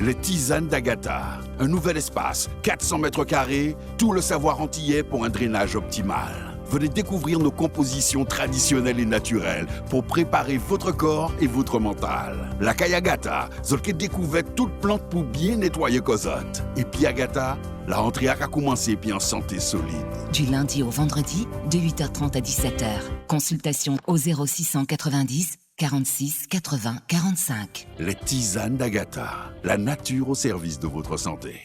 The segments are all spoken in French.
Les tisanes d'Agatha. Un nouvel espace, 400 mètres carrés, tout le savoir antillais pour un drainage optimal. Venez découvrir nos compositions traditionnelles et naturelles pour préparer votre corps et votre mental. La Kayagata, zolke découverte toute plante pour bien nettoyer Cosette. Et puis Agatha, la rentrée a commencé puis en santé solide. Du lundi au vendredi, de 8h30 à 17h. Consultation au 0690 46 80 45. Les tisanes d'Agatha, la nature au service de votre santé.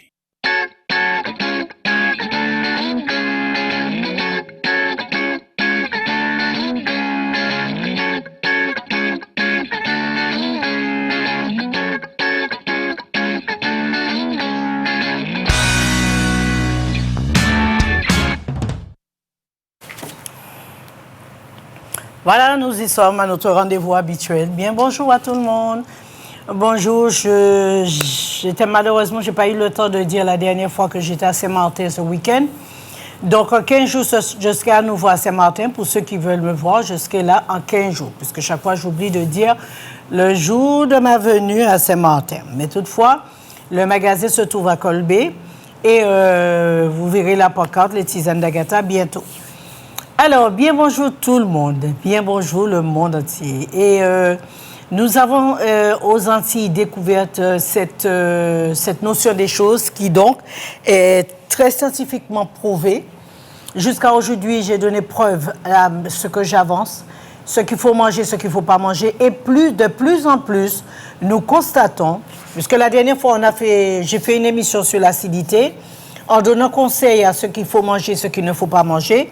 Voilà, nous y sommes à notre rendez-vous habituel. Bien, bonjour à tout le monde. Bonjour, j'étais malheureusement, je n'ai pas eu le temps de dire la dernière fois que j'étais à Saint-Martin ce week-end. Donc, en 15 jours, je serai à nouveau à Saint-Martin. Pour ceux qui veulent me voir, je serai là en 15 jours. Puisque chaque fois, j'oublie de dire le jour de ma venue à Saint-Martin. Mais toutefois, le magasin se trouve à Colbé. Et vous verrez la pancarte, les tisanes d'Agatha, bientôt. Alors, bien bonjour tout le monde, bien bonjour le monde entier. Et nous avons aux Antilles découvert cette notion des choses qui donc est très scientifiquement prouvée. Jusqu'à aujourd'hui, j'ai donné preuve à ce que j'avance, ce qu'il faut manger, ce qu'il ne faut pas manger. Et de plus en plus, nous constatons, puisque la dernière fois, j'ai fait une émission sur l'acidité, en donnant conseil à ce qu'il faut manger, ce qu'il ne faut pas manger.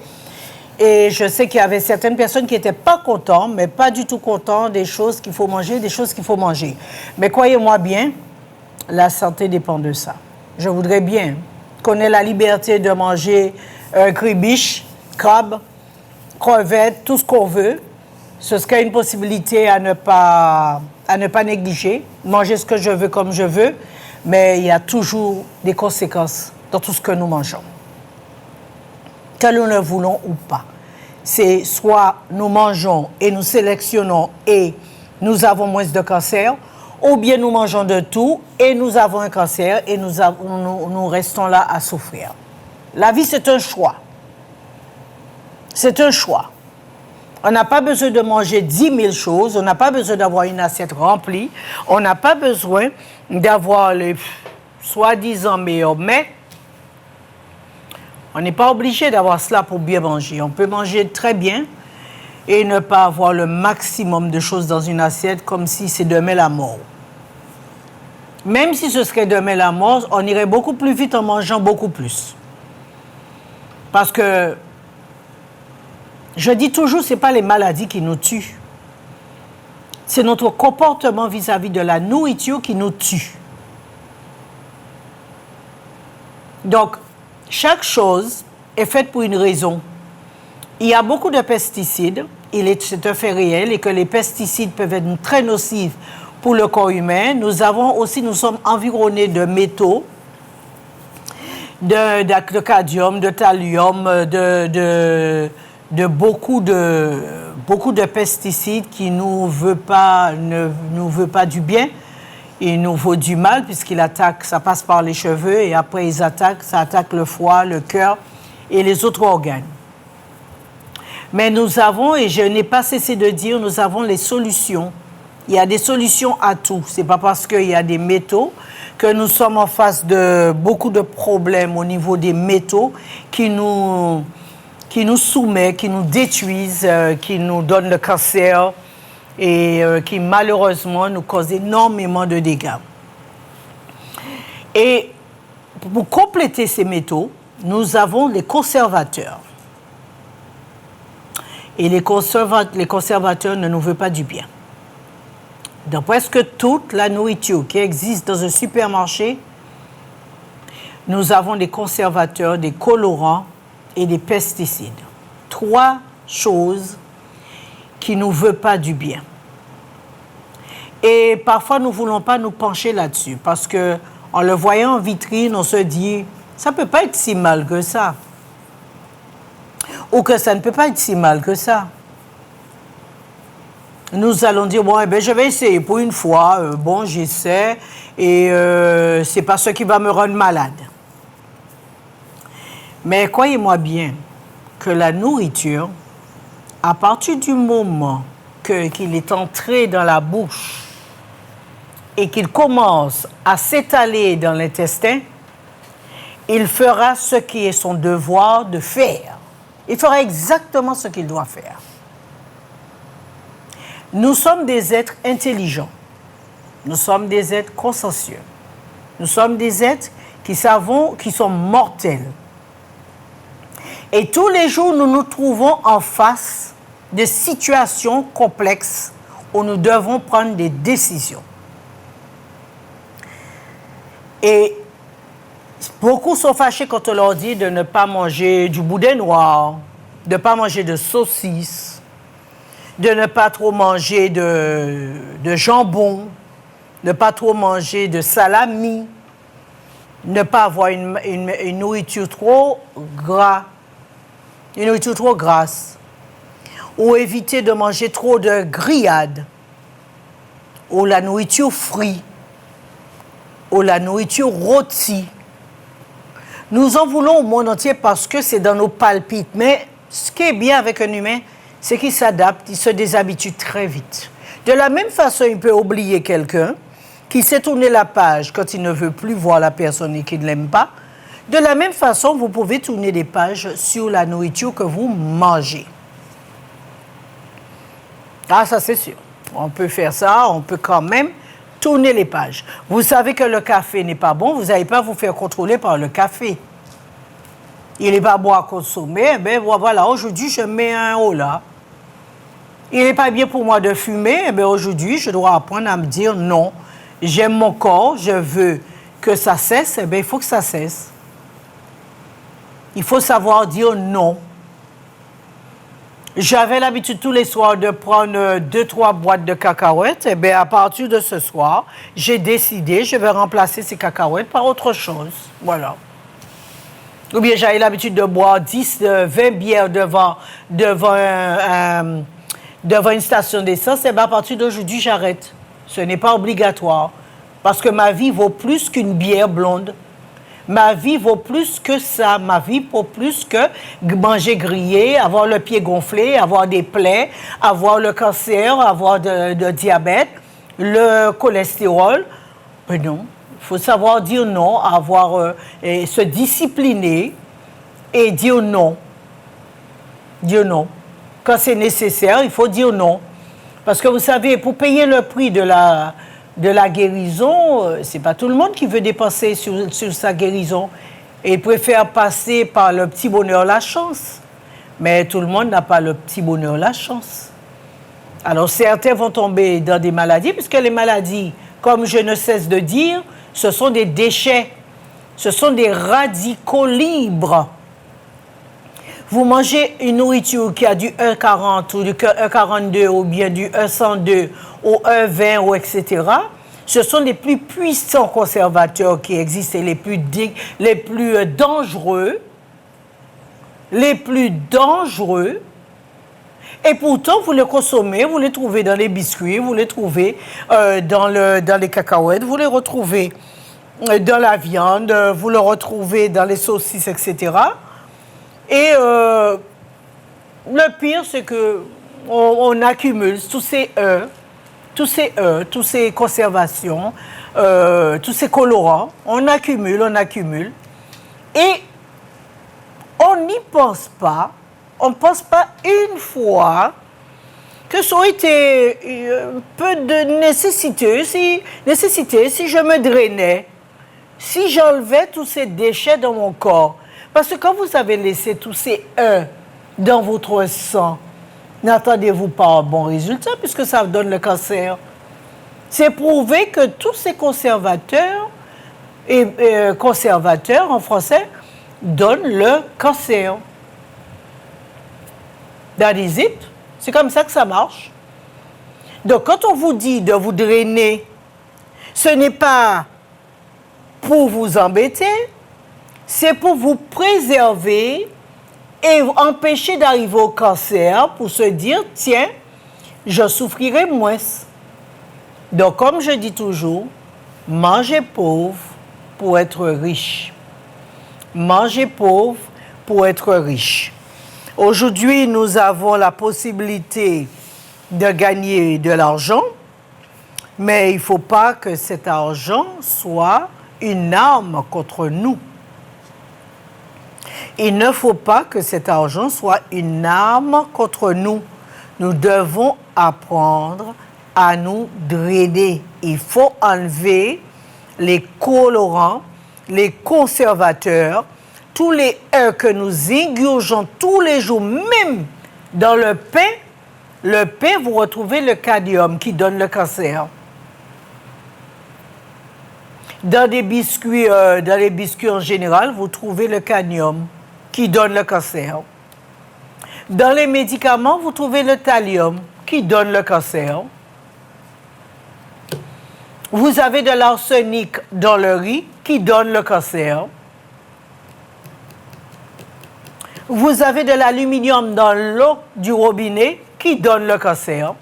Et je sais qu'il y avait certaines personnes qui n'étaient pas contentes, mais pas du tout contentes des choses qu'il faut manger, des choses qu'il faut manger. Mais croyez-moi bien, la santé dépend de ça. Je voudrais bien qu'on ait la liberté de manger cribiche, crabe, crevette, tout ce qu'on veut. Ce serait une possibilité à ne pas négliger, manger ce que je veux comme je veux, mais il y a toujours des conséquences dans tout ce que nous mangeons. Que nous le voulons ou pas. C'est soit nous mangeons et nous sélectionnons et nous avons moins de cancer, ou bien nous mangeons de tout et nous avons un cancer et nous restons là à souffrir. La vie, c'est un choix. C'est un choix. On n'a pas besoin de manger 10 000 choses, on n'a pas besoin d'avoir une assiette remplie, on n'a pas besoin d'avoir les soi-disant meilleurs mets. On n'est pas obligé d'avoir cela pour bien manger. On peut manger très bien et ne pas avoir le maximum de choses dans une assiette comme si c'est demain la mort. Même si ce serait demain la mort, on irait beaucoup plus vite en mangeant beaucoup plus. Parce que, je dis toujours, ce n'est pas les maladies qui nous tuent. C'est notre comportement vis-à-vis de la nourriture qui nous tue. Donc, chaque chose est faite pour une raison. Il y a beaucoup de pesticides, c'est un fait réel, et que les pesticides peuvent être très nocifs pour le corps humain. Nous sommes environnés de métaux, de cadmium, de thallium, de beaucoup de pesticides qui ne nous veulent pas du bien. Il nous vaut du mal puisqu'il attaque, ça passe par les cheveux et après ça attaque le foie, le cœur et les autres organes. Mais nous avons, et je n'ai pas cessé de dire, nous avons les solutions. Il y a des solutions à tout. Ce n'est pas parce qu'il y a des métaux que nous sommes en face de beaucoup de problèmes au niveau des métaux qui nous soumettent, qui nous détruisent, qui nous donnent le cancer, et qui malheureusement nous cause énormément de dégâts. Et pour compléter ces métaux, nous avons les conservateurs. Et les conservateurs ne nous veulent pas du bien. Dans presque toute la nourriture qui existe dans un supermarché, nous avons des conservateurs, des colorants et des pesticides. 3 choses qui ne nous veut pas du bien. Et parfois, nous ne voulons pas nous pencher là-dessus parce qu'en le voyant en vitrine, on se dit « ça ne peut pas être si mal que ça » ou que ça ne peut pas être si mal que ça. nous allons dire, bon, je vais essayer pour une fois, bon, j'essaie, et c'est pas ce qui va me rendre malade. Mais croyez-moi bien que la nourriture, à partir du moment qu'il est entré dans la bouche et qu'il commence à s'étaler dans l'intestin, il fera ce qui est son devoir de faire. Il fera exactement ce qu'il doit faire. Nous sommes des êtres intelligents. Nous sommes des êtres consciencieux. Nous sommes des êtres qui sont mortels. Et tous les jours, nous nous trouvons en face de situations complexes où nous devons prendre des décisions. Et beaucoup sont fâchés quand on leur dit de ne pas manger du boudin noir, de ne pas manger de saucisses, de ne pas trop manger de jambon, de ne pas trop manger de salami, ne pas avoir une nourriture trop grasse, ou éviter de manger trop de grillades, ou la nourriture frite, ou la nourriture rôtie. Nous en voulons au monde entier parce que c'est dans nos palpites. Mais ce qui est bien avec un humain, c'est qu'il s'adapte, il se déshabitue très vite. De la même façon, il peut oublier quelqu'un qui sait tourner la page quand il ne veut plus voir la personne et qu'il ne l'aime pas. De la même façon, vous pouvez tourner des pages sur la nourriture que vous mangez. Ah, ça c'est sûr. On peut faire ça, on peut quand même tourner les pages. Vous savez que le café n'est pas bon, vous n'allez pas vous faire contrôler par le café. Il n'est pas bon à consommer, ben voilà, aujourd'hui je mets un haut là. Il n'est pas bien pour moi de fumer, ben aujourd'hui je dois apprendre à me dire non. J'aime mon corps, je veux que ça cesse, ben il faut que ça cesse. Il faut savoir dire non. J'avais l'habitude tous les soirs de prendre 2-3 boîtes de cacahuètes. Et bien, à partir de ce soir, j'ai décidé, je vais remplacer ces cacahuètes par autre chose. Voilà. Ou bien, j'avais l'habitude de boire 10-20 bières devant une station d'essence. Et bien, à partir d'aujourd'hui, j'arrête. Ce n'est pas obligatoire. Parce que ma vie vaut plus qu'une bière blonde. Ma vie vaut plus que ça. Ma vie vaut plus que manger grillé, avoir le pied gonflé, avoir des plaies, avoir le cancer, avoir de diabète, le cholestérol. Mais non, il faut savoir dire non, se discipliner et dire non. Dire non. Quand c'est nécessaire, il faut dire non. Parce que vous savez, pour payer le prix de la guérison, c'est pas tout le monde qui veut dépenser sur sa guérison. Et il préfère passer par le petit bonheur, la chance. Mais tout le monde n'a pas le petit bonheur, la chance. Alors certains vont tomber dans des maladies, puisque les maladies, comme je ne cesse de dire, ce sont des déchets. Ce sont des radicaux libres. Vous mangez une nourriture qui a du 1,40 ou du 1,42 ou bien du 1,102 ou 1,20 ou etc. Ce sont les plus puissants conservateurs qui existent et les plus dangereux. Les plus dangereux. Et pourtant, vous les consommez, vous les trouvez dans les biscuits, vous les trouvez dans les cacahuètes, vous les retrouvez dans la viande, vous les retrouvez dans les saucisses, etc. Et le pire, c'est qu'on accumule tous ces toutes ces conservations, tous ces colorants, on accumule. Et on n'y pense pas, on ne pense pas une fois que ça aurait été un peu de nécessité, si je me drainais, si j'enlevais tous ces déchets dans mon corps. Parce que quand vous avez laissé tous ces dans votre sang, n'attendez-vous pas un bon résultat puisque ça donne le cancer. C'est prouvé que tous ces conservateurs, conservateurs en français, donnent le cancer. That is it. C'est comme ça que ça marche. Donc, quand on vous dit de vous drainer, ce n'est pas pour vous embêter, c'est pour vous préserver et empêcher d'arriver au cancer, pour se dire, tiens, je souffrirai moins. Donc, comme je dis toujours, mangez pauvre pour être riche. Mangez pauvre pour être riche. Aujourd'hui, nous avons la possibilité de gagner de l'argent, mais il ne faut pas que cet argent soit une arme contre nous. Il ne faut pas que cet argent soit une arme contre nous. Nous devons apprendre à nous drainer. Il faut enlever les colorants, les conservateurs, tous les que nous ingurgeons tous les jours, même dans le pain, vous retrouvez le cadmium qui donne le cancer. Dans les biscuits en général, vous trouvez le cadmium qui donne le cancer. Dans les médicaments, vous trouvez le thallium qui donne le cancer. Vous avez de l'arsenic dans le riz qui donne le cancer. Vous avez de l'aluminium dans l'eau du robinet qui donne le cancer.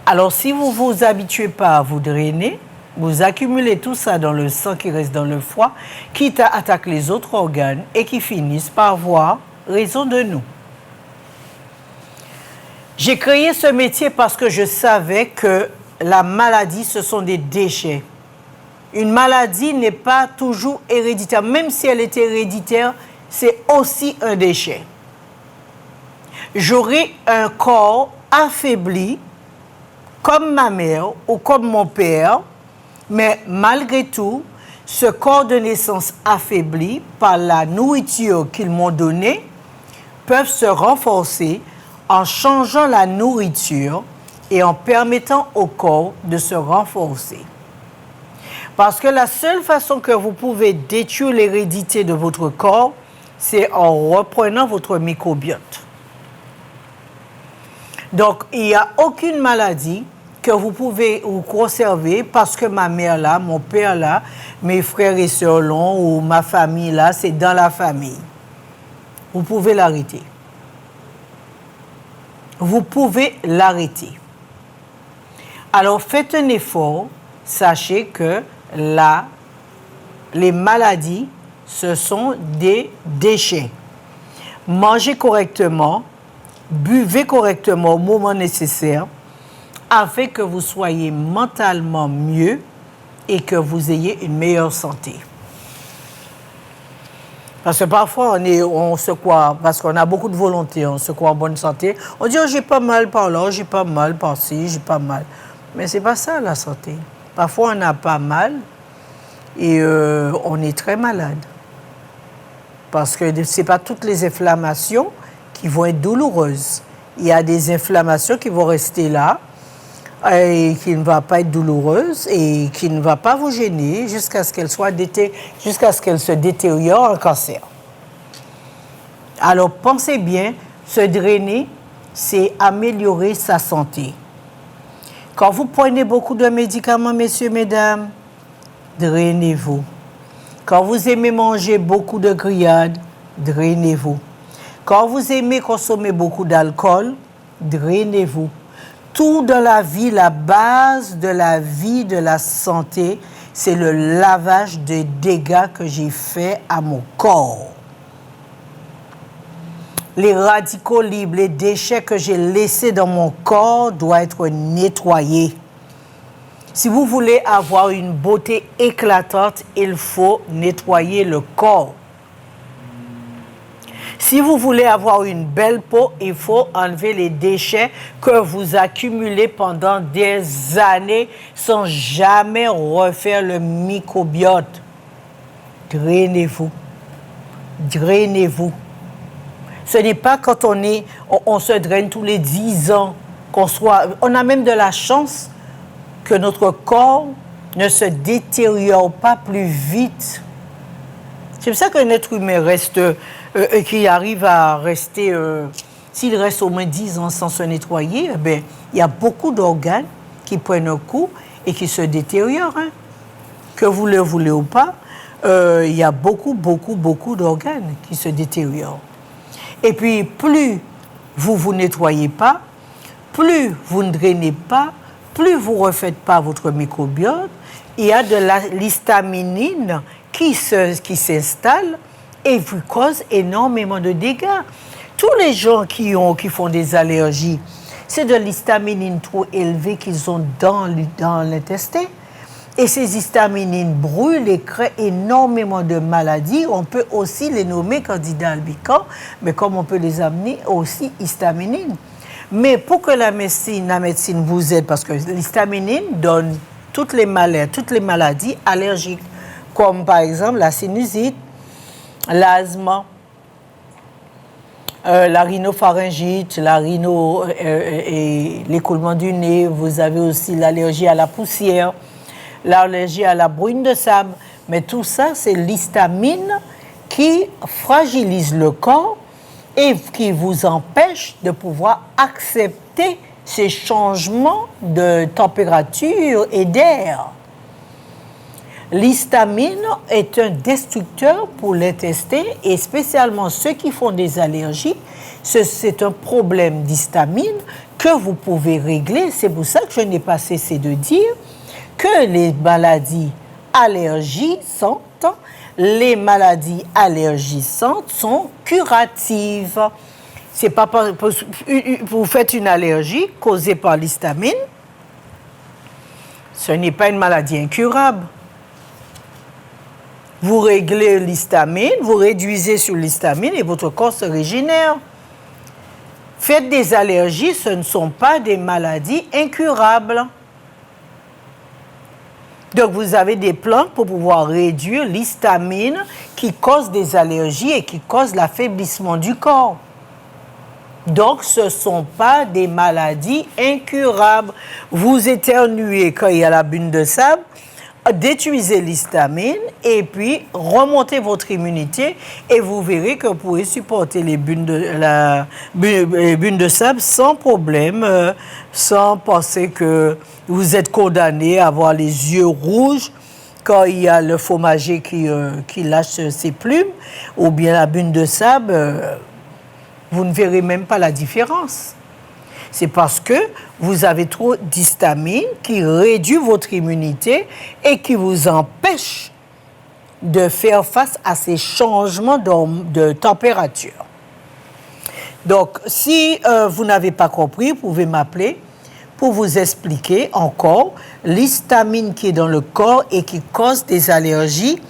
Alors, si vous ne vous habituez pas à vous drainer, vous accumulez tout ça dans le sang qui reste dans le foie, qui attaque les autres organes et qui finissent par avoir raison de nous. J'ai créé ce métier parce que je savais que la maladie, ce sont des déchets. Une maladie n'est pas toujours héréditaire. Même si elle est héréditaire, c'est aussi un déchet. J'aurai un corps affaibli, comme ma mère ou comme mon père, mais malgré tout, ce corps de naissance affaibli par la nourriture qu'ils m'ont donnée peuvent se renforcer en changeant la nourriture et en permettant au corps de se renforcer. Parce que la seule façon que vous pouvez détruire l'hérédité de votre corps, c'est en reprenant votre microbiote. Donc, il n'y a aucune maladie que vous pouvez vous conserver parce que ma mère là, mon père là, mes frères et sœurs l'ont ou ma famille là, c'est dans la famille. Vous pouvez l'arrêter. Vous pouvez l'arrêter. Alors faites un effort, sachez que là, les maladies, ce sont des déchets. Mangez correctement, buvez correctement au moment nécessaire, afin que vous soyez mentalement mieux et que vous ayez une meilleure santé. Parce que parfois, on se croit, parce qu'on a beaucoup de volonté, on se croit en bonne santé. On dit, oh, j'ai pas mal par là, j'ai pas mal par-ci, j'ai pas mal. Mais c'est pas ça, la santé. Parfois, on a pas mal et on est très malade. Parce que ce n'est pas toutes les inflammations qui vont être douloureuses. Il y a des inflammations qui vont rester là, et qui ne va pas être douloureuse et qui ne va pas vous gêner jusqu'à ce qu'elle se détériore en cancer. Alors pensez bien, se drainer, c'est améliorer sa santé. Quand vous prenez beaucoup de médicaments, messieurs, mesdames, drainez-vous. Quand vous aimez manger beaucoup de grillades, drainez-vous. Quand vous aimez consommer beaucoup d'alcool, drainez-vous. Tout dans la vie, la base de la vie, de la santé, c'est le lavage des dégâts que j'ai fait à mon corps. Les radicaux libres, les déchets que j'ai laissés dans mon corps doivent être nettoyés. Si vous voulez avoir une beauté éclatante, il faut nettoyer le corps. Si vous voulez avoir une belle peau, il faut enlever les déchets que vous accumulez pendant des années sans jamais refaire le microbiote. Drainez-vous. Drainez-vous. Ce n'est pas quand on se draine tous les 10 ans on a même de la chance que notre corps ne se détériore pas plus vite. C'est pour ça qu'un être humain reste, qui arrive à rester, s'il reste au moins 10 ans sans se nettoyer, eh bien, il y a beaucoup d'organes qui prennent un coup et qui se détériorent. Hein. Que vous le voulez ou pas, il y a beaucoup d'organes qui se détériorent. Et puis, plus vous nettoyez pas, plus vous ne drainez pas, plus vous ne refaites pas votre microbiote, il y a de l'histaminine qui s'installe et vous cause énormément de dégâts. Tous les gens qui font des allergies, c'est de l'histaminine trop élevée qu'ils ont dans l'intestin. Et ces histaminines brûlent et créent énormément de maladies. On peut aussi les nommer candidats albicans, mais comme on peut les amener aussi histaminines. Mais pour que la médecine vous aide, parce que l'histaminine donne toutes les maladies allergiques, comme par exemple la sinusite, l'asthme, la rhinopharyngite, et l'écoulement du nez. Vous avez aussi l'allergie à la poussière, l'allergie à la brune de sable. Mais tout ça, c'est l'histamine qui fragilise le corps et qui vous empêche de pouvoir accepter ces changements de température et d'air. L'histamine est un destructeur pour l'intestin et spécialement ceux qui font des allergies, c'est un problème d'histamine que vous pouvez régler. C'est pour ça que je n'ai pas cessé de dire que les maladies allergisantes sont curatives. C'est pas vous faites une allergie causée par l'histamine, ce n'est pas une maladie incurable. Vous réglez l'histamine, vous réduisez sur l'histamine et votre corps se régénère. Faites des allergies, ce ne sont pas des maladies incurables. Donc, vous avez des plantes pour pouvoir réduire l'histamine qui cause des allergies et qui cause l'affaiblissement du corps. Donc, ce ne sont pas des maladies incurables. Vous éternuez quand il y a la bune de sable, détruisez l'histamine et puis remontez votre immunité et vous verrez que vous pourrez supporter les bunes de sable sans problème, sans penser que vous êtes condamné à avoir les yeux rouges quand il y a le fromager qui lâche ses plumes ou bien la bune de sable, vous ne verrez même pas la différence. C'est parce que vous avez trop d'histamine qui réduit votre immunité et qui vous empêche de faire face à ces changements de température. Donc, si vous n'avez pas compris, vous pouvez m'appeler pour vous expliquer encore l'histamine qui est dans le corps et qui cause des allergies,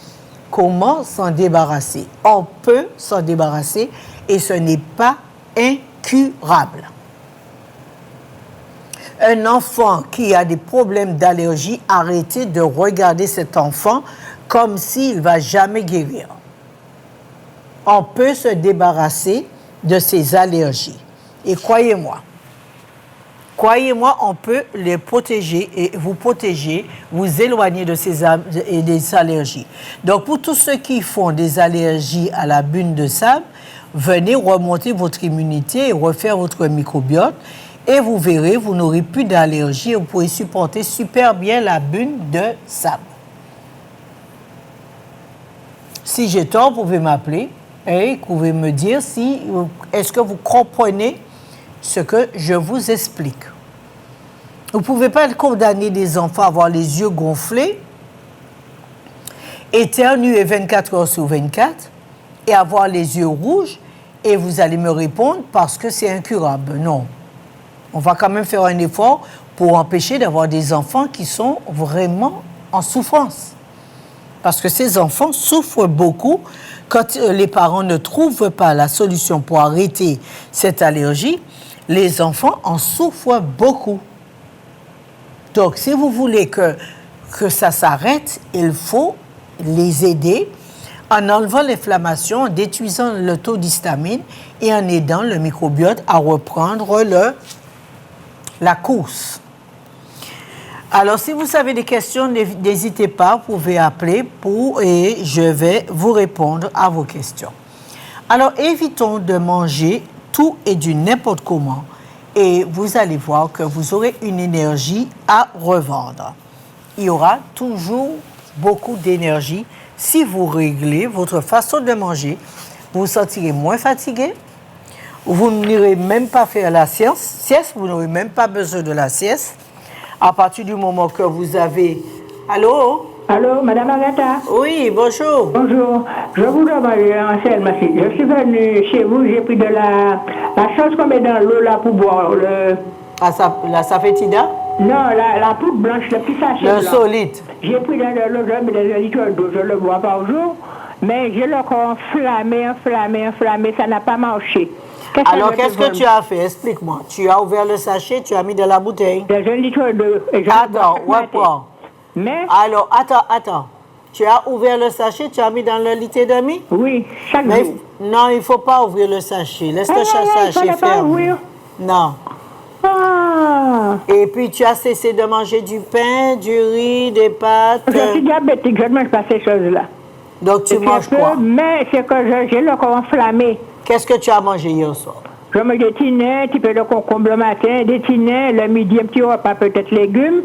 comment s'en débarrasser. On peut s'en débarrasser et ce n'est pas incurable. Un enfant qui a des problèmes d'allergie, arrêtez de regarder cet enfant comme s'il ne va jamais guérir. On peut se débarrasser de ces allergies. Et croyez-moi, on peut les protéger et vous éloigner de des allergies. Donc, pour tous ceux qui font des allergies à la bune de sable, venez remonter votre immunité et refaire votre microbiote. Et vous verrez, vous n'aurez plus d'allergie et vous pourrez supporter super bien la bune de sable. Si j'ai tort, vous pouvez m'appeler et vous pouvez me dire est-ce que vous comprenez ce que je vous explique. Vous ne pouvez pas condamner des enfants à avoir les yeux gonflés, éternuer 24 heures sur 24 et avoir les yeux rouges et vous allez me répondre parce que c'est incurable. Non. On va quand même faire un effort pour empêcher d'avoir des enfants qui sont vraiment en souffrance. Parce que ces enfants souffrent beaucoup quand les parents ne trouvent pas la solution pour arrêter cette allergie. Les enfants en souffrent beaucoup. Donc, si vous voulez que ça s'arrête, il faut les aider en enlevant l'inflammation, en détruisant le taux d'histamine et en aidant le microbiote à reprendre la course. Alors, si vous avez des questions, n'hésitez pas, vous pouvez appeler et je vais vous répondre à vos questions. Alors, évitons de manger tout et du n'importe comment et vous allez voir que vous aurez une énergie à revendre. Il y aura toujours beaucoup d'énergie si vous réglez votre façon de manger. Vous vous sentirez moins fatigué, Vous n'irez même pas faire la sieste, vous n'aurez même pas besoin de la sieste. À partir du moment que vous avez... Allô? Allô, Madame Agatha? Oui, bonjour. Bonjour. Je vous demande un seul merci. Je suis venue chez vous, j'ai pris de la chose qu'on met dans l'eau là pour boire. La safétida? Non, la poudre blanche, le petit sachet Le blanc. solide. J'ai pris dans l'eau, je mets dans un litre d'eau, je le bois par jour, mais j'ai le corps enflammé, ça n'a pas marché. Alors, qu'est-ce que tu as fait? Explique-moi. Tu as ouvert le sachet, tu as mis de la bouteille. Dans un litre d'eau. Attends, ouais, pas. Mais... Alors, attends. Tu as ouvert le sachet, tu as mis dans le litre et demi? Oui, chaque Mais jour. non, il ne faut pas ouvrir le sachet. Laisse le sachet pas fermé. ouvrir. Non. Ah. Et puis, tu as cessé de manger du pain, du riz, des pâtes. Je suis diabétique, je ne mange pas ces choses-là. Donc, tu manges quoi? Mais c'est que j'ai le corps enflammé. Qu'est-ce que tu as mangé hier soir? Je mange des tinins, un petit peu de concombre le matin, des tinins, le midi, un petit repas, peut-être légumes.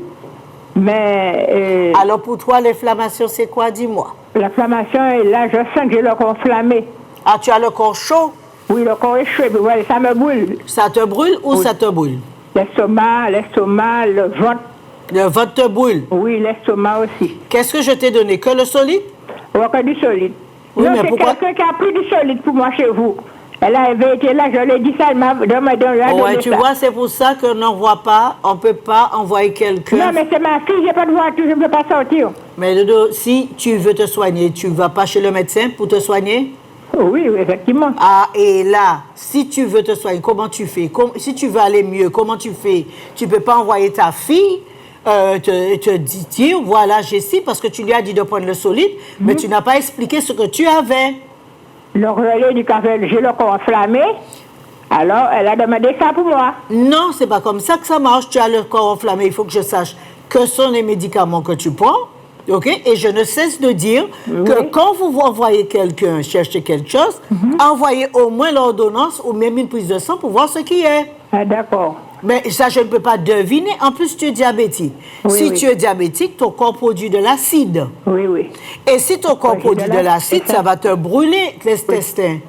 Mais... Alors, pour toi, l'inflammation, c'est quoi? Dis-moi. L'inflammation est là, je sens que j'ai le corps enflammé. Ah, tu as le corps chaud? Oui, le corps est chaud, puis voilà, ça me brûle. Ça te brûle ou Oui. ça te brûle? L'estomac, le ventre. Le ventre te brûle? Oui, l'estomac aussi. Qu'est-ce que je t'ai donné? Que le solide? Ou que du solide. Oui, non, mais c'est pourquoi? quelqu'un qui a pris du solide pour moi chez vous. Elle avait été là, je l'ai dit ça, elle m'a demandé Ouais, tu vois, c'est pour ça qu'on n'envoie pas, on ne peut pas envoyer quelqu'un. Non, mais c'est ma fille, j'ai pas de voiture, je ne peux pas sortir. Mais Dodo, si tu veux te soigner, tu ne vas pas chez le médecin pour te soigner? Oui, effectivement. Ah, et là, si tu veux te soigner, comment tu fais? Si tu veux aller mieux, comment tu fais? Tu ne peux pas envoyer ta fille te dire, voilà, j'ai ci, parce que tu lui as dit de prendre le solide, mais tu n'as pas expliqué ce que tu avais. Le relais du café, j'ai le corps enflammé. Alors, elle a demandé ça pour moi. Non, c'est pas comme ça que ça marche. Tu as le corps enflammé. Il faut que je sache que sont les médicaments que tu prends. OK? Et je ne cesse de dire que quand vous envoyez quelqu'un chercher quelque chose, envoyez au moins l'ordonnance ou même une prise de sang pour voir ce qui est. Ah, d'accord. Mais ça, je ne peux pas deviner. En plus, tu es diabétique. Oui, si oui. tu es diabétique, ton corps produit de l'acide. Oui, oui. Et si ton corps j'ai produit de de l'acide, l'acide. ça va te brûler les intestins.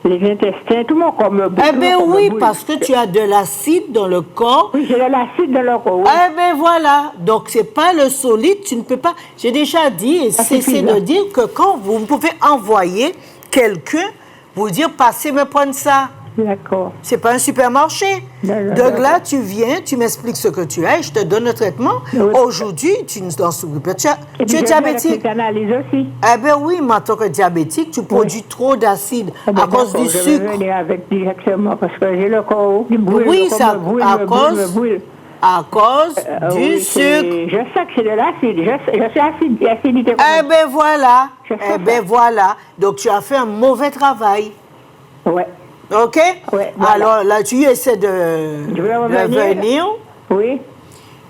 Les intestins, tout mon corps me brûle. Eh bien oui, parce que tu as de l'acide dans le corps. Oui, j'ai de l'acide dans le corps, oui. Eh bien voilà, donc c'est pas le solide, tu ne peux pas... J'ai déjà dit et cessez suffisant. de dire que quand vous pouvez envoyer quelqu'un, vous dire passez me prendre ça. D'accord. C'est pas un supermarché. D'accord. Donc là, tu viens, tu m'expliques ce que tu as et je te donne le traitement. Oui. Aujourd'hui, tu ne t'en souviens pas. Tu Et puis, es j'ai diabétique. fait l'analyse aussi. Eh bien oui, mais en tant que diabétique, tu produis trop d'acide Ah ben, à cause d'accord, du je vais sucre. venir avec directement parce que j'ai le corps qui brûle. Oui, le corps ça, me brûle, à me cause- brûle, me brûle. À cause du Oui, sucre. je sais que c'est de l'acide. Je suis acidité. Eh bien voilà, Je sais eh bien ça. voilà. Donc tu as fait un mauvais travail, Ouais. ok? Ouais, voilà. Alors là, tu essaies de vais venir Oui.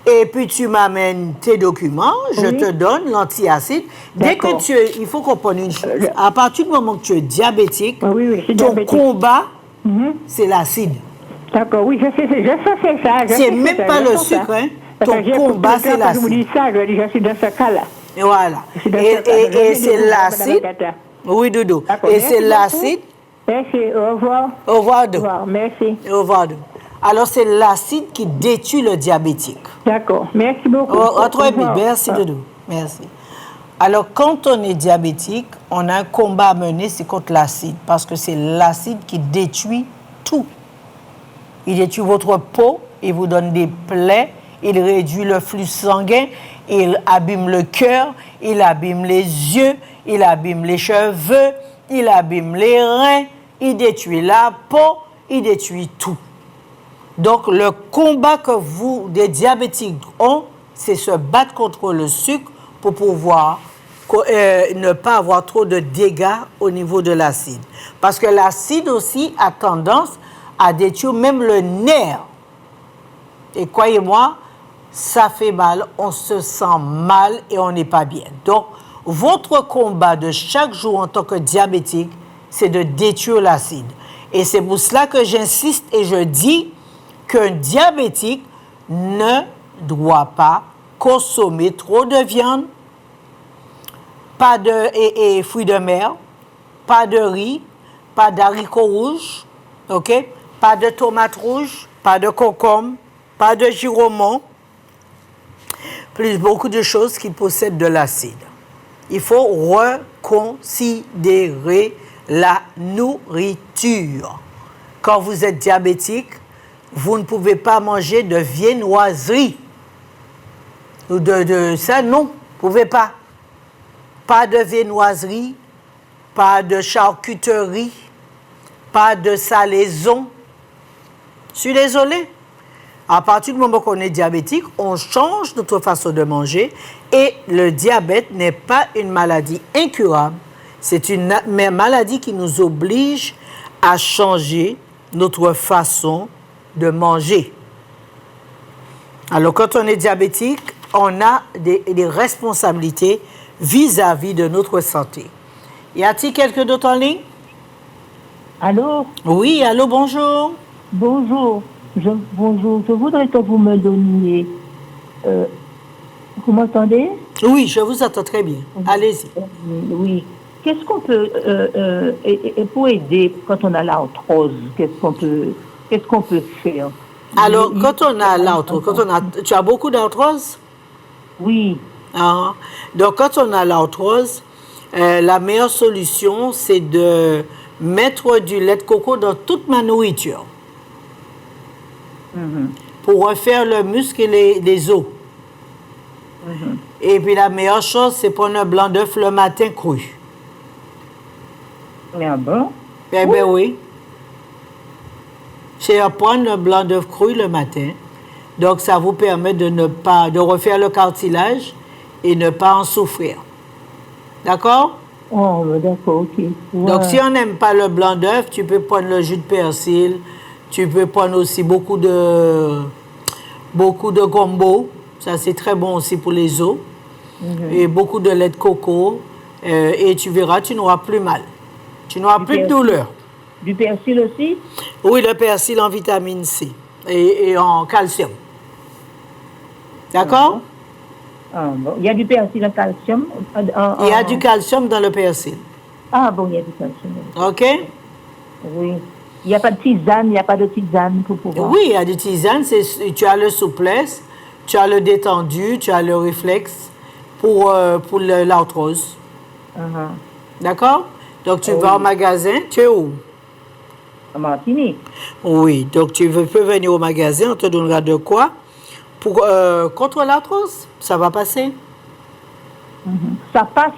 et puis tu m'amènes tes documents, je Oui. te donne l'antiacide. Dès que D'accord. il faut comprendre une chose, à partir du moment que tu es diabétique, Oui, je suis ton diabétique. combat, Mhm. c'est l'acide. D'accord, oui, je sais c'est ça. je C'est sais même ça, pas je le sais ça. sucre, hein. Parce Ton que j'ai combat, écouté c'est quand je vous l'acide. dis ça, je dis, je suis dans ce cas-là. Et voilà. Je suis dans Et, ce cas-là. et- Je et viens de c'est vous dire, l'acide. Madame Agatha. Oui, Dodo. D'accord, Et merci c'est beaucoup. l'acide. Merci, au revoir. Au revoir, Au Dodo. revoir, merci. Au revoir, Dodo. Alors, c'est l'acide qui détruit le diabétique. D'accord, merci beaucoup. Très bien. revoir. Merci, Ah. Dodo. Merci. Alors, quand on est diabétique, on a un combat à mener, c'est contre l'acide. Parce que c'est l'acide qui détruit tout. Il détruit votre peau, il vous donne des plaies, il réduit le flux sanguin, il abîme le cœur, il abîme les yeux, il abîme les cheveux, il abîme les reins, il détruit la peau, il détruit tout. Donc, le combat que vous, des diabétiques, ont, c'est se battre contre le sucre pour pouvoir ne pas avoir trop de dégâts au niveau de l'acide. Parce que l'acide aussi a tendance à détruire même le nerf. Et croyez-moi, ça fait mal, on se sent mal et on n'est pas bien. Donc, votre combat de chaque jour en tant que diabétique, c'est de détruire l'acide. Et c'est pour cela que j'insiste et je dis qu'un diabétique ne doit pas consommer trop de viande, pas de et fruits de mer, pas de riz, pas d'haricots rouges, OK? Pas de tomates rouges, pas de concombre, pas de giromont, plus beaucoup de choses qui possèdent de l'acide. Il faut reconsidérer la nourriture. Quand vous êtes diabétique, vous ne pouvez pas manger de viennoiserie. Ou ça, non, vous ne pouvez pas. Pas de viennoiserie, pas de charcuterie, pas de salaison. Je suis désolée. À partir du moment qu'on est diabétique, on change notre façon de manger et le diabète n'est pas une maladie incurable. C'est une maladie qui nous oblige à changer notre façon de manger. Alors, quand on est diabétique, on a des responsabilités vis-à-vis de notre santé. Y a-t-il quelqu'un d'autre en ligne? Allô? Oui, allô, bonjour. Bonjour. Bonjour. Je voudrais que vous me donniez... vous m'entendez? Oui, je vous entends très bien. Allez-y. Oui. Qu'est-ce qu'on peut... et pour aider quand on a l'arthrose, qu'est-ce qu'on peut faire? Alors, quand on a l'arthrose, tu as beaucoup d'arthrose? Oui. Ah. Donc, quand on a l'arthrose, la meilleure solution, c'est de mettre du lait de coco dans toute ma nourriture. Pour refaire le muscle et les os. Et puis, la meilleure chose, c'est prendre un blanc d'œuf le matin cru. Ah bon? Eh bien, oui. C'est à prendre un blanc d'œuf cru le matin. Donc, ça vous permet de refaire le cartilage et ne pas en souffrir. D'accord? Oh, d'accord, ok. Ouais. Donc, si on n'aime pas le blanc d'œuf, tu peux prendre le jus de persil. Tu peux prendre aussi beaucoup de gombo. Ça, c'est très bon aussi pour les os. Et beaucoup de lait de coco. Et tu verras, tu n'auras plus mal. Tu n'auras plus de douleur. Du persil aussi? Oui, le persil en vitamine C et en calcium. D'accord? Ah, bon. Il y a du persil en calcium? Il y a du calcium dans le persil. Ah bon, il y a du calcium. OK? Oui. Il n'y a pas de tisane pour pouvoir... Oui, il y a des tisanes. Tu as le souplesse, tu as le détendu, tu as le réflexe pour l'arthrose. D'accord? Donc, tu vas au magasin. Tu es où? À Martinique. Oui. Donc, tu peux venir au magasin. On te donnera de quoi? Contre l'arthrose. Ça va passer. Ça passe,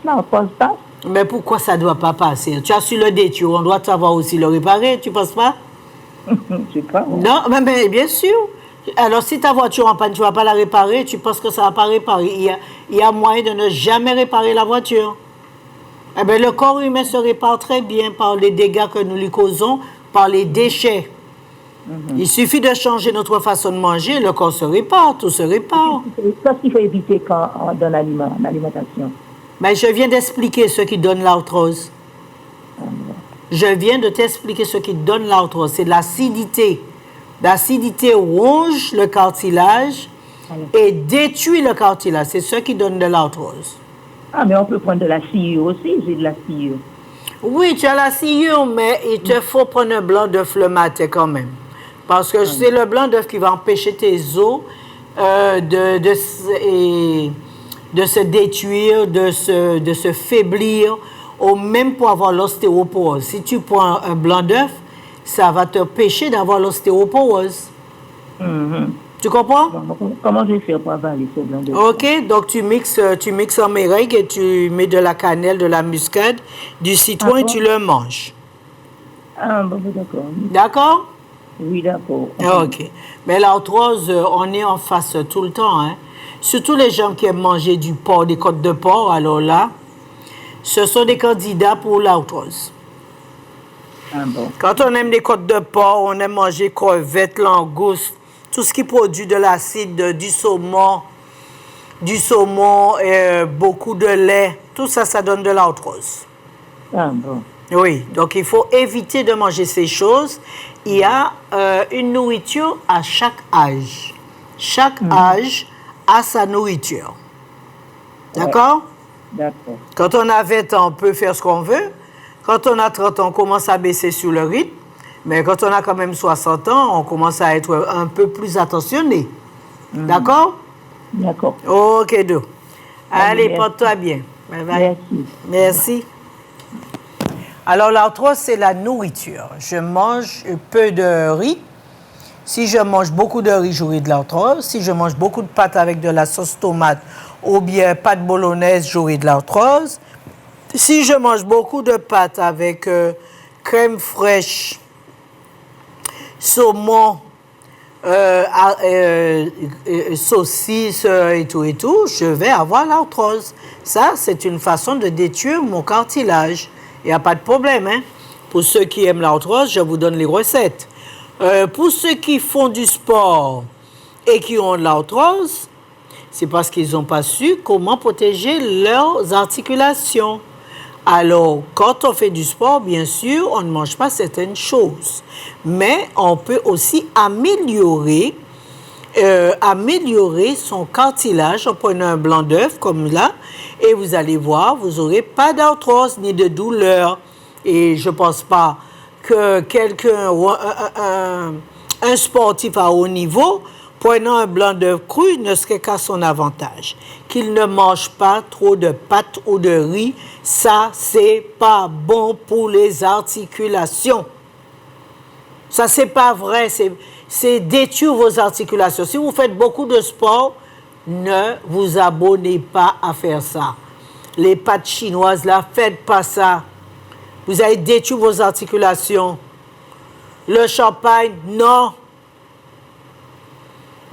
l'arthrose passe? Mais pourquoi ça ne doit pas passer? Tu as su le détruire. On doit savoir aussi le réparer. Tu ne penses pas? Je sais pas. Non, mais bien sûr. Alors, si ta voiture en panne, tu ne vas pas la réparer, tu penses que ça ne va pas réparer. Il y a moyen de ne jamais réparer la voiture. Eh bien, le corps humain se répare très bien par les dégâts que nous lui causons, par les déchets. Il suffit de changer notre façon de manger, le corps se répare, tout se répare. Qu'est-ce qu'il faut éviter quand on donne l'alimentation? Mais je viens d'expliquer ce qui donne l'arthrose. Je viens de t'expliquer ce qui donne l'arthrose. C'est l'acidité. L'acidité ronge le cartilage et détruit le cartilage. C'est ce qui donne de l'arthrose. Ah, mais on peut prendre de la sciure aussi, j'ai de la sciure. Oui, tu as la sciure, mais il te faut prendre un blanc d'œuf le matin quand même. Parce que c'est le blanc d'œuf qui va empêcher tes os de se détruire, de se faiblir, ou même pour avoir l'ostéoporose. Si tu prends un blanc d'œuf, ça va t'empêcher d'avoir l'ostéoporose. Tu comprends? Comment je vais faire pour avaler ce blanc d'œuf? OK, donc tu mixes en méringue et tu mets de la cannelle, de la muscade, du citron et tu le manges. Ah, bon, d'accord. D'accord? Oui, d'accord. OK. Mais l'arthrose, on est en face tout le temps, hein? Surtout les gens qui aiment manger du porc, des côtes de porc, alors là, ce sont des candidats pour l'arthrose. Ah bon. Quand on aime des côtes de porc, on aime manger crevettes, langoustes, tout ce qui produit de l'acide, du saumon, beaucoup de lait, tout ça, ça donne de l'arthrose. Ah bon. Oui, donc il faut éviter de manger ces choses. Il y a une nourriture à chaque âge. Chaque âge a sa nourriture. D'accord? D'accord. Quand on a 20 ans, on peut faire ce qu'on veut. Quand on a 30 ans, on commence à baisser sur le rythme. Mais quand on a quand même 60 ans, on commence à être un peu plus attentionné. D'accord? D'accord. OK, Do. Allez, merci. porte-toi bien. Bye bye. Merci. Merci. Alors, l'arthrose, c'est la nourriture. Je mange peu de riz. Si je mange beaucoup de riz, j'aurai de l'arthrose. Si je mange beaucoup de pâtes avec de la sauce tomate ou bien pâte bolognaise, j'aurai de l'arthrose. Si je mange beaucoup de pâtes avec crème fraîche, saumon, saucisses et tout, je vais avoir l'arthrose. Ça, c'est une façon de détruire mon cartilage. Il n'y a pas de problème, hein? Pour ceux qui aiment l'arthrose, je vous donne les recettes. Pour ceux qui font du sport et qui ont de l'arthrose, c'est parce qu'ils n'ont pas su comment protéger leurs articulations. Alors, quand on fait du sport, bien sûr, on ne mange pas certaines choses. Mais on peut aussi améliorer son cartilage en prenant un blanc d'œuf comme là. Et vous allez voir, vous n'aurez pas d'arthrose ni de douleur. Et je ne pense pas que quelqu'un, un sportif à haut niveau, prenant un blanc d'œuf cru, ne serait qu'à son avantage. Qu'il ne mange pas trop de pâtes ou de riz, ça, c'est pas bon pour les articulations. Ça, c'est pas vrai, c'est détruire vos articulations. Si vous faites beaucoup de sport, ne vous abonnez pas à faire ça. Les pâtes chinoises, là, faites pas ça. Vous allez détruire vos articulations. Le champagne, non.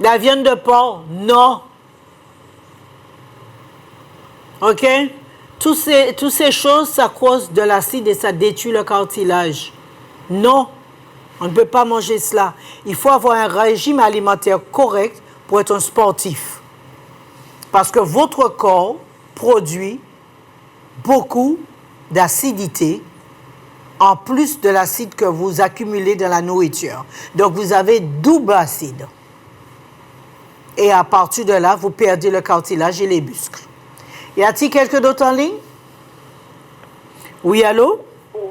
La viande de porc, non. OK? Toutes ces choses, ça cause de l'acide et ça détruit le cartilage. Non, on ne peut pas manger cela. Il faut avoir un régime alimentaire correct pour être un sportif. Parce que votre corps produit beaucoup d'acidité en plus de l'acide que vous accumulez dans la nourriture. Donc, vous avez double acide. Et à partir de là, vous perdez le cartilage et les muscles. Y a-t-il quelqu'un d'autre en ligne? Oui, allô?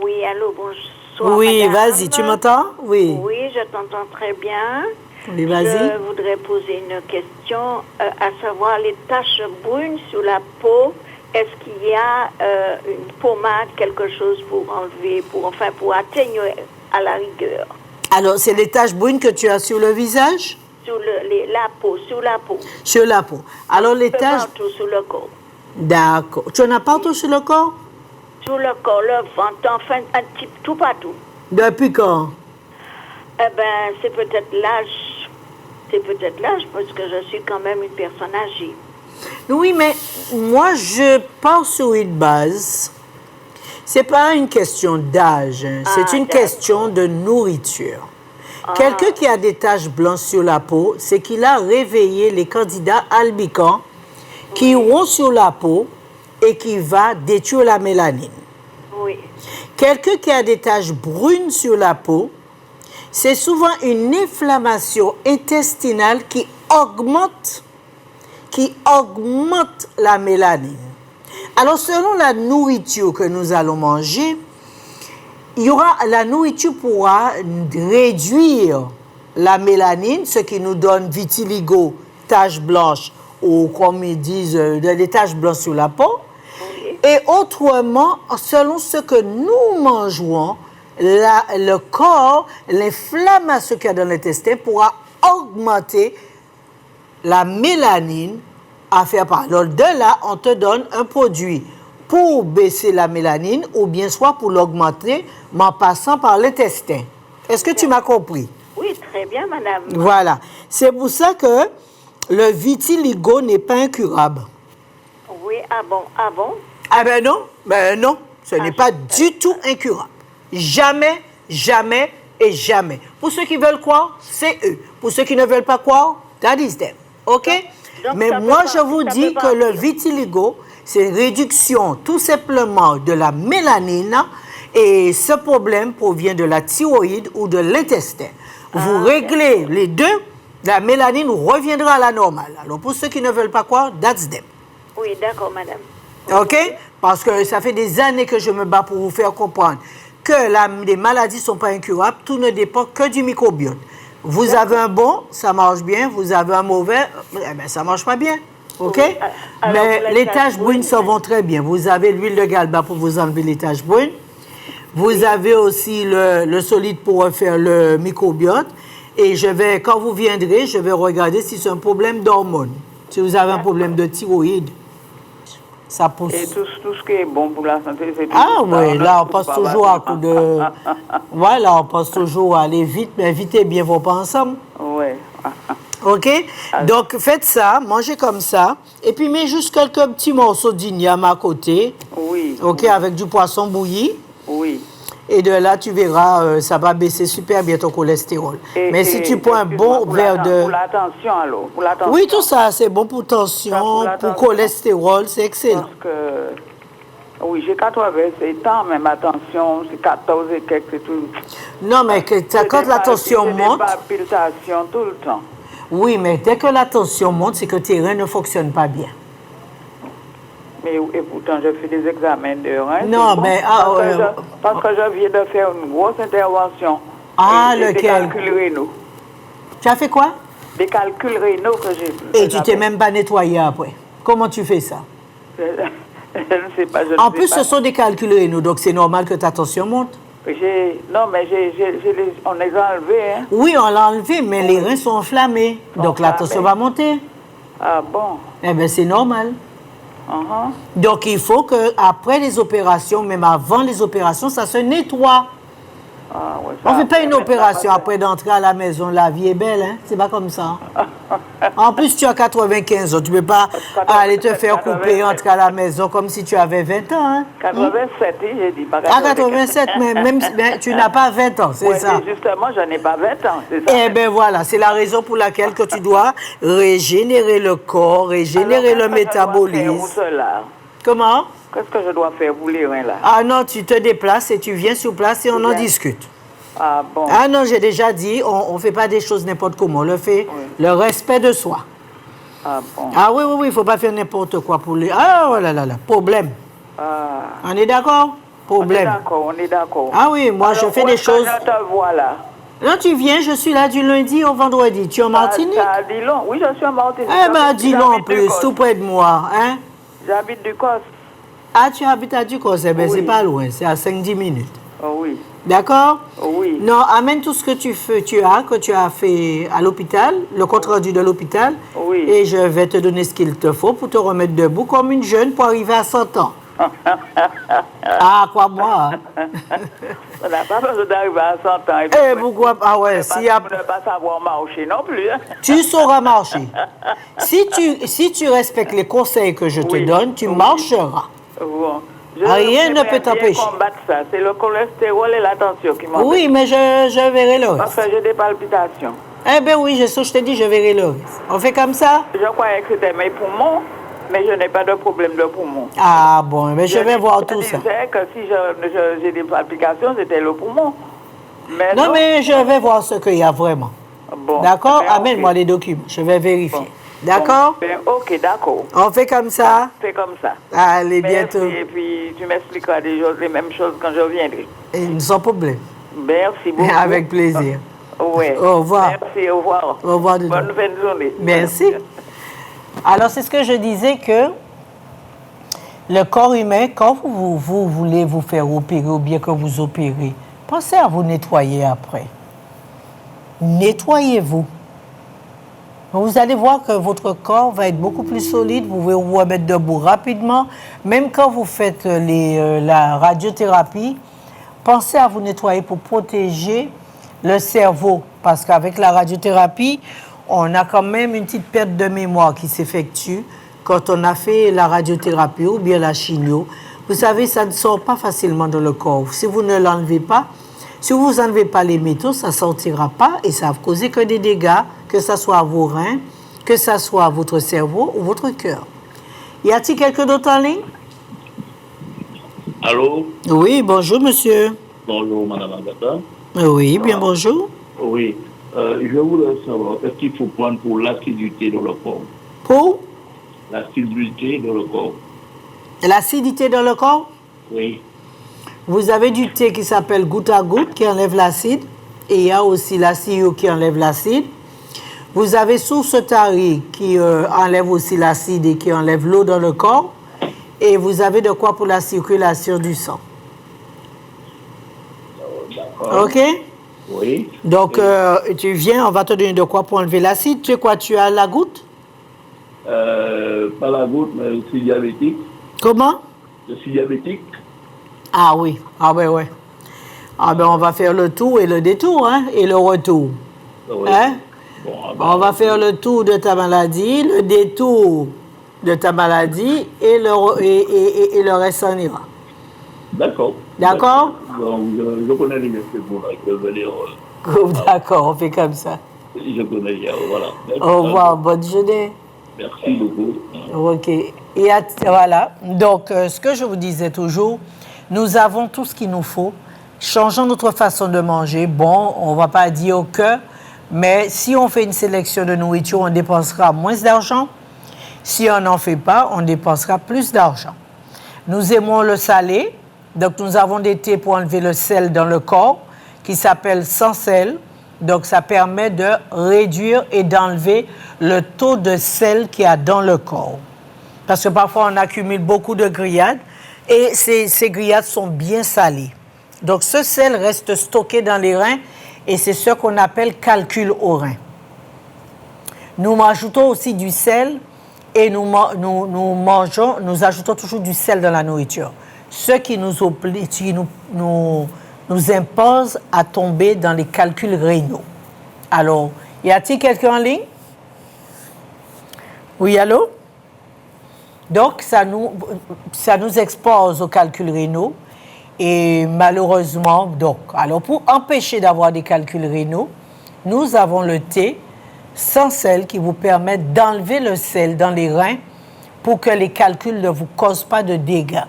Oui, allô, bonsoir. Oui, madame. vas-y, tu m'entends? Oui. Oui, je t'entends très bien. Oui, vas-y. Je voudrais poser une question, à savoir les taches brunes sur la peau. Est-ce qu'il y a une pommade, quelque chose pour enlever, pour atténuer à la rigueur? Alors, c'est les taches brunes que tu as sur le visage? Sur la peau, sur la peau. Sur la peau. Alors, les taches... Partout sur le corps. D'accord. Tu en as partout sur le corps? Sur le corps, le ventre, enfin, un petit, tout partout. Depuis quand? Eh bien, c'est peut-être l'âge. C'est peut-être l'âge, parce que je suis quand même une personne âgée. Oui, mais moi, je pars sur une base. C'est pas une question d'âge, hein. C'est une question de nourriture. Quelqu'un qui a des taches blanches sur la peau, c'est qu'il a réveillé les candidats albicans qui vont sur la peau et qui va détruire la mélanine. Oui. Quelqu'un qui a des taches brunes sur la peau, c'est souvent une inflammation intestinale qui augmente la mélanine. Alors, selon la nourriture que nous allons manger, la nourriture pourra réduire la mélanine, ce qui nous donne vitiligo, taches blanches, ou comme ils disent, des taches blanches sur la peau. Oui. Et autrement, selon ce que nous mangeons, le corps, l'inflammation qu'il y a dans l'intestin pourra augmenter la mélanine à faire part. Alors, de là, on te donne un produit pour baisser la mélanine ou bien soit pour l'augmenter en passant par l'intestin. Est-ce que tu m'as compris? Oui, très bien, madame. Voilà. C'est pour ça que le vitiligo n'est pas incurable. Oui, ah bon, ah bon? Ah ben non, ce n'est pas du tout incurable. Jamais, jamais et jamais. Pour ceux qui veulent croire, c'est eux. Pour ceux qui ne veulent pas croire, that is them. OK? Donc, mais moi, je vous dis que le vitiligo, c'est réduction tout simplement de la mélanine et ce problème provient de la thyroïde ou de l'intestin. Vous réglez les deux, la mélanine reviendra à la normale. Alors, pour ceux qui ne veulent pas croire, that's them. Oui, d'accord, madame. OK? Parce que ça fait des années que je me bats pour vous faire comprendre que les maladies ne sont pas incurables, tout ne dépend que du microbiote. Vous avez un bon, ça marche bien. Vous avez un mauvais, ça ne marche pas bien. OK? Oui, alors, Mais pour les taches brunes, ça vont très bien. Vous avez l'huile de galba pour vous enlever les taches brunes. Vous avez aussi le solide pour refaire le microbiote. Et quand vous viendrez, je vais regarder si c'est un problème d'hormones. Si vous avez un problème de thyroïde, ça pousse. Et tout ce qui est bon pour la santé, c'est tout. Ah oui, là, on pense toujours à coup de... Voilà, on pense toujours à aller vite, mais évitez bien vos pas ensemble. Oui. OK? Donc, faites ça, mangez comme ça. Et puis, mets juste quelques petits morceaux d'igname à côté. Oui. OK, oui. avec du poisson bouilli. Oui. Et de là, tu verras, ça va baisser super bien ton cholestérol. Mais si tu prends un bon verre de... Pour la tension, alors. Pour la tension. Oui, tout ça, c'est bon pour tension, pour cholestérol, c'est excellent. Parce que... Oui, j'ai 87 ans, mais ma tension, c'est 14 et quelques, c'est tout. Non, mais quand la tension monte... J'ai des palpitations tout le temps. Oui, mais dès que la tension monte, c'est que tes reins ne fonctionnent pas bien. Mais et pourtant, je fais des examens de reins. Non, mais... Parce que je viens de faire une grosse intervention. Lequel? Des calculs rénaux. Tu as fait quoi? Des calculs rénaux que j'ai... Et tu t'es même pas nettoyé après. Comment tu fais ça? Je ne sais pas. En plus, ce sont des calculs rénaux, donc c'est normal que ta tension monte. Non, mais on les a enlevés, hein? Oui, on l'a enlevé, mais les reins sont enflammés. Donc la tension va monter. Ah bon? Eh bien, c'est normal. Donc, il faut qu'après les opérations, même avant les opérations, ça se nettoie. Ouais, On ne fait pas une opération après d'entrer à la maison. La vie est belle, hein? C'est pas comme ça. En plus, tu as 95 ans. Tu ne peux pas aller te faire couper, entrer à la maison comme si tu avais 20 ans. Hein? 87, j'ai dit. Pas 87, mais tu n'as pas 20 ans, c'est ça? Justement, je n'ai pas 20 ans, c'est ça. Eh bien, voilà, c'est la raison pour laquelle que tu dois régénérer le corps, régénérer le métabolisme. Comment? Qu'est-ce que je dois faire pour les reins, là? Ah non, tu te déplaces et tu viens sur place et on en discute. Ah bon? Ah non, j'ai déjà dit, on ne fait pas des choses n'importe comment. On le fait, le respect de soi. Ah bon? Ah oui, il ne faut pas faire n'importe quoi pour les... Ah oh là là là, problème. On est d'accord? Problème. On est d'accord. Ah oui, moi je fais des choses... Je te vois là. Là, tu viens, je suis là du lundi au vendredi. Tu es en Martinique? Dis-long, oui, je suis en Martinique. Eh bien, dis-long en plus, tout près de moi. Hein? J'habite du Cos. Ah, tu habites à Ducos, eh bien, c'est pas loin, c'est à 5-10 minutes. Oh, oui. D'accord? Oui. Non, amène tout ce que tu as fait à l'hôpital, le compte rendu de l'hôpital. Oui. Et je vais te donner ce qu'il te faut pour te remettre debout comme une jeune pour arriver à 100 ans. Ah, quoi, moi? On n'a pas besoin d'arriver à 100 ans. Eh, pourquoi? Ah ouais, si y a... ne pas savoir marcher non plus. Tu sauras marcher. Si tu respectes les conseils que je te donne, tu marcheras. Bon. Rien ne peut t'empêcher. Combattre ça. C'est le cholestérol et la tension qui m'empêchent. Oui, mais je verrai le reste. Parce que j'ai des palpitations. Eh bien oui, je te dis, je verrai le reste. On fait comme ça? Je croyais que c'était mes poumons, mais je n'ai pas de problème de poumon. Ah bon, mais je vais voir tout ça. Je disais que si j'ai des palpitations, c'était le poumon. Mais non, mais je vais voir ce qu'il y a vraiment. Bon. D'accord? Amène-moi les documents, je vais vérifier. Bon. D'accord? Bon. Ok, d'accord. On fait comme ça? C'est comme ça. Allez, merci, bientôt. Et puis, tu m'expliqueras les mêmes choses quand je viendrai. Sans problème. Merci beaucoup. Avec plaisir. Oui. Au revoir. Merci, au revoir. Au revoir. Bonne fin de journée. Merci. Alors, c'est ce que je disais que le corps humain, quand vous voulez vous faire opérer ou bien que vous opérez, pensez à vous nettoyer après. Nettoyez-vous. Vous allez voir que votre corps va être beaucoup plus solide, vous pouvez vous remettre debout rapidement. Même quand vous faites la radiothérapie, pensez à vous nettoyer pour protéger le cerveau. Parce qu'avec la radiothérapie, on a quand même une petite perte de mémoire qui s'effectue quand on a fait la radiothérapie ou bien la chimio. Vous savez, ça ne sort pas facilement dans le corps. Si vous ne l'enlevez pas, si vous n'enlevez pas les métaux, ça ne sortira pas et ça va causer que des dégâts, que ce soit à vos reins, que ce soit à votre cerveau ou votre cœur. Y a-t-il quelqu'un d'autre en ligne? Allô? Oui, bonjour monsieur. Bonjour madame Agatha. Oui, bien bonjour. Oui, je voulais savoir, est-ce qu'il faut prendre pour l'acidité dans le corps? Pour? L'acidité dans le corps. L'acidité dans le corps? Oui. Vous avez du thé qui s'appelle goutte à goutte qui enlève l'acide. Et il y a aussi la CIO qui enlève l'acide. Vous avez source tari qui enlève aussi l'acide et qui enlève l'eau dans le corps. Et vous avez de quoi pour la circulation du sang. D'accord. OK? Oui. Donc, tu viens, on va te donner de quoi pour enlever l'acide. Tu sais quoi, tu as la goutte? Pas la goutte, mais je suis diabétique. Comment? Je suis diabétique. Ah oui, ah ben ouais. Ah ben on va faire le tour et le détour, hein, et le retour. Oui. Hein? Bon, On va faire le tour de ta maladie, le détour de ta maladie et le reste en ira. D'accord. D'accord? Donc, je connais les médecins pour venir. D'accord, on fait comme ça. Je connais bien, voilà. Au revoir, bonne journée. Merci beaucoup. OK. Voilà. Donc, ce que je vous disais toujours, nous avons tout ce qu'il nous faut. Changeons notre façon de manger. Bon, on ne va pas dire que, mais si on fait une sélection de nourriture, on dépensera moins d'argent. Si on n'en fait pas, on dépensera plus d'argent. Nous aimons le salé. Donc, nous avons des thés pour enlever le sel dans le corps qui s'appelle sans sel. Donc, ça permet de réduire et d'enlever le taux de sel qu'il y a dans le corps. Parce que parfois, on accumule beaucoup de grillades et ces grillades sont bien salées. Donc, ce sel reste stocké dans les reins et c'est ce qu'on appelle calcul au rein. Nous ajoutons aussi du sel et nous ajoutons toujours du sel dans la nourriture. Ce qui nous impose à tomber dans les calculs rénaux. Alors, y a-t-il quelqu'un en ligne? Oui, allô? Donc, ça nous expose aux calculs rénaux. Et malheureusement, alors pour empêcher d'avoir des calculs rénaux, nous avons le thé sans sel qui vous permet d'enlever le sel dans les reins pour que les calculs ne vous causent pas de dégâts.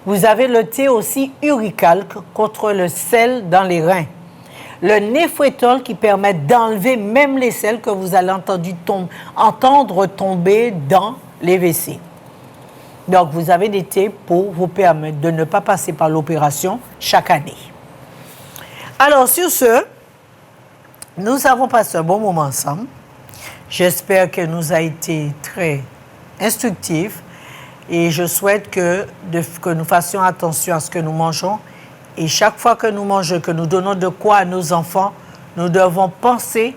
Vous avez le thé aussi uricalque contre le sel dans les reins. Le néfrétol qui permet d'enlever même les sels que vous allez entendre tomber dans les WC. Donc, vous avez des thés pour vous permettre de ne pas passer par l'opération chaque année. Alors, sur ce, nous avons passé un bon moment ensemble. J'espère qu'elle nous a été très instructive et je souhaite que nous fassions attention à ce que nous mangeons. Et chaque fois que nous mangeons, que nous donnons de quoi à nos enfants, nous devons penser,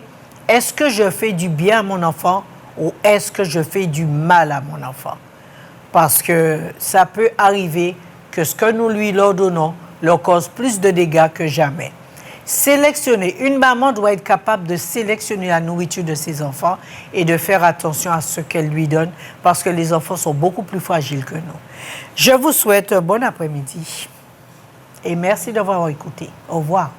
est-ce que je fais du bien à mon enfant ou est-ce que je fais du mal à mon enfant? Parce que ça peut arriver que ce que nous lui leur donnons leur cause plus de dégâts que jamais. Sélectionner. Une maman doit être capable de sélectionner la nourriture de ses enfants et de faire attention à ce qu'elle lui donne parce que les enfants sont beaucoup plus fragiles que nous. Je vous souhaite un bon après-midi et merci d'avoir écouté. Au revoir.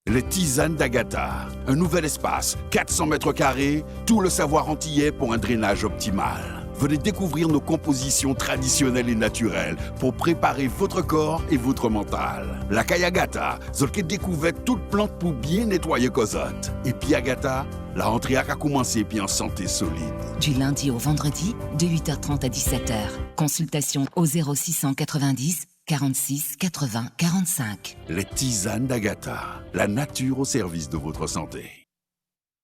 Les tisanes d'Agatha. Un nouvel espace, 400 mètres carrés, tout le savoir antillais pour un drainage optimal. Venez découvrir nos compositions traditionnelles et naturelles pour préparer votre corps et votre mental. La Kayagata, zolke découverte toute plante pour bien nettoyer Cosette. Et puis Agatha, la rentrée a commencé puis en santé solide. Du lundi au vendredi, de 8h30 à 17h. Consultation au 0690 46 80 45. Les tisanes d'Agatha, la nature au service de votre santé.